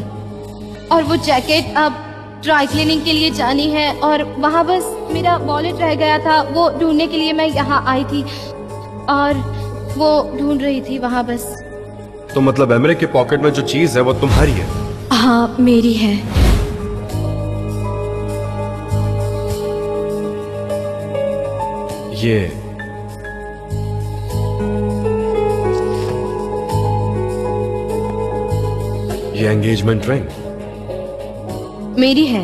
Speaker 4: और वो जैकेट अब ड्राई क्लीनिंग के लिए जानी है और वहाँ बस मेरा वॉलेट रह गया था। वो ढूंढने के लिए मैं यहाँ आई थी और वो ढूंढ रही थी वहाँ बस।
Speaker 6: तो मतलब एमरे के पॉकेट में जो चीज है वो तुम्हारी है?
Speaker 4: हाँ मेरी है।
Speaker 6: ये एंगेजमेंट रिंग
Speaker 4: मेरी है।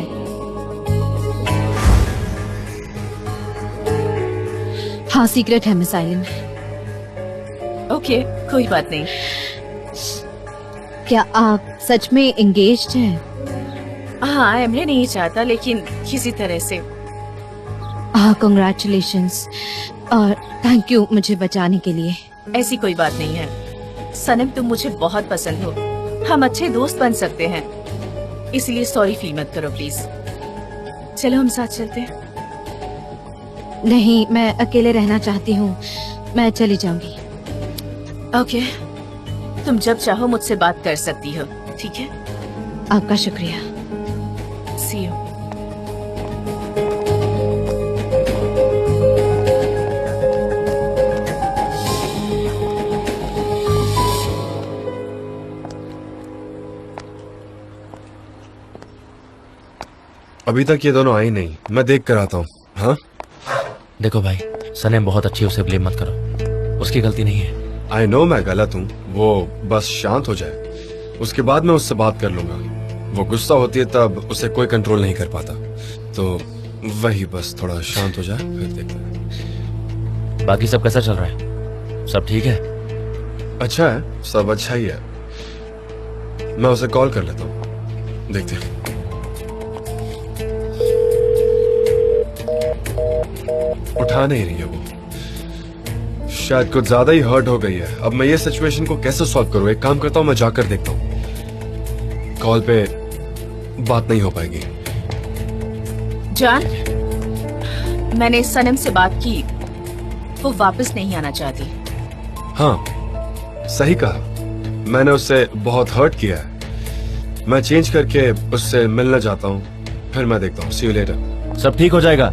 Speaker 4: हाँ सीक्रेट है मिस आइलिन।
Speaker 9: ओके, कोई बात नहीं।
Speaker 4: क्या आप सच में एंगेज्ड हैं?
Speaker 9: हाँ, एमरे नहीं चाहता लेकिन किसी तरह से।
Speaker 4: हाँ कंग्रेचुलेशंस और थैंक यू मुझे बचाने के लिए।
Speaker 9: ऐसी कोई बात नहीं है। सनम तुम मुझे बहुत पसंद हो। हम अच्छे दोस्त बन सकते हैं, इसलिए सॉरी फील मत करो प्लीज। चलो हम साथ चलते हैं।
Speaker 4: नहीं, मैं अकेले रहना चाहती हूँ। मैं चली जाऊंगी।
Speaker 9: ओके, तुम जब चाहो मुझसे बात कर सकती हो, ठीक है?
Speaker 4: आपका शुक्रिया।
Speaker 9: सी यू।
Speaker 6: अभी तक ये दोनों आई नहीं। मैं देख कर आता हूँ। हाँ
Speaker 2: देखो भाई, सनेम बहुत अच्छी है, उसे ब्लेम मत करो। उसकी गलती नहीं है।
Speaker 6: आई नो मैं गलत हूँ। वो बस शांत हो जाए, उसके बाद मैं उससे बात कर लूंगा। वो गुस्सा होती है तब उसे कोई कंट्रोल नहीं कर पाता, तो वही बस थोड़ा शांत हो जाए फिर देखते हैं।
Speaker 2: बाकी सब कैसा चल रहा है? सब ठीक है?
Speaker 6: अच्छा है, सब अच्छा ही है। मैं उसे कॉल कर लेता हूँ, देखते हैं। उठा नहीं रही है वो। शायद कुछ ज्यादा ही हर्ट हो गई है। अब मैं ये सिचुएशन को कैसे सॉल्व करूँ? एक काम करता हूँ, मैं जाकर देखता हूँ। कॉल पे बात नहीं हो पाएगी।
Speaker 9: जान, मैंने सनम से बात की, वो वापस नहीं आना चाहती।
Speaker 6: हाँ सही कहा। मैंने उससे बहुत हर्ट किया है। मैं चेंज करके उससे मिलना चाहता हूँ, फिर मैं देखता हूँ। सी यू लेटर।
Speaker 2: सब ठीक हो जाएगा।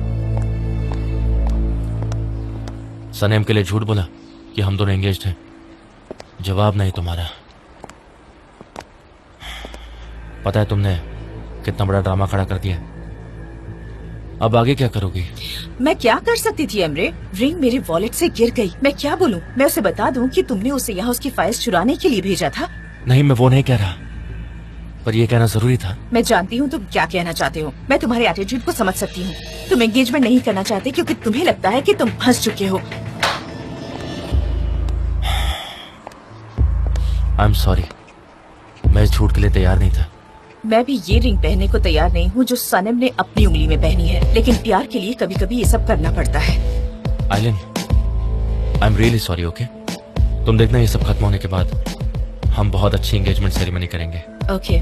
Speaker 2: सनेम के लिए झूठ बोला कि हम दोनों एंगेज्ड हैं। जवाब नहीं तुम्हारा। पता है तुमने कितना बड़ा ड्रामा खड़ा कर दिया। अब आगे क्या करोगी?
Speaker 9: मैं क्या कर सकती थी एमरे? रिंग मेरे वॉलेट से गिर गई। मैं क्या बोलूं? मैं उसे बता दूं कि तुमने उसे यहाँ उसकी फाइल्स चुराने के लिए भेजा था?
Speaker 2: नहीं, मैं वो नहीं कह रहा, पर ये कहना जरूरी था।
Speaker 9: मैं जानती हूँ तुम क्या कहना चाहते हो। मैं तुम्हारे एटीट्यूड को समझ सकती हूँ। तुम एंगेजमेंट नहीं करना चाहते क्योंकि तुम्हें लगता है कि तुम फंस चुके हो।
Speaker 2: आई एम सॉरी, मैं इस झूठ के लिए तैयार नहीं था।
Speaker 9: मैं भी ये रिंग पहनने को तैयार नहीं हूँ जो सनम ने अपनी उंगली में पहनी है, लेकिन प्यार के लिए कभी कभी ये सब करना पड़ता है।
Speaker 2: Aylin, I am really sorry, okay? तुम देखना ये सब खत्म होने के बाद हम बहुत अच्छी एंगेजमेंट सेरेमनी करेंगे।
Speaker 9: ओके।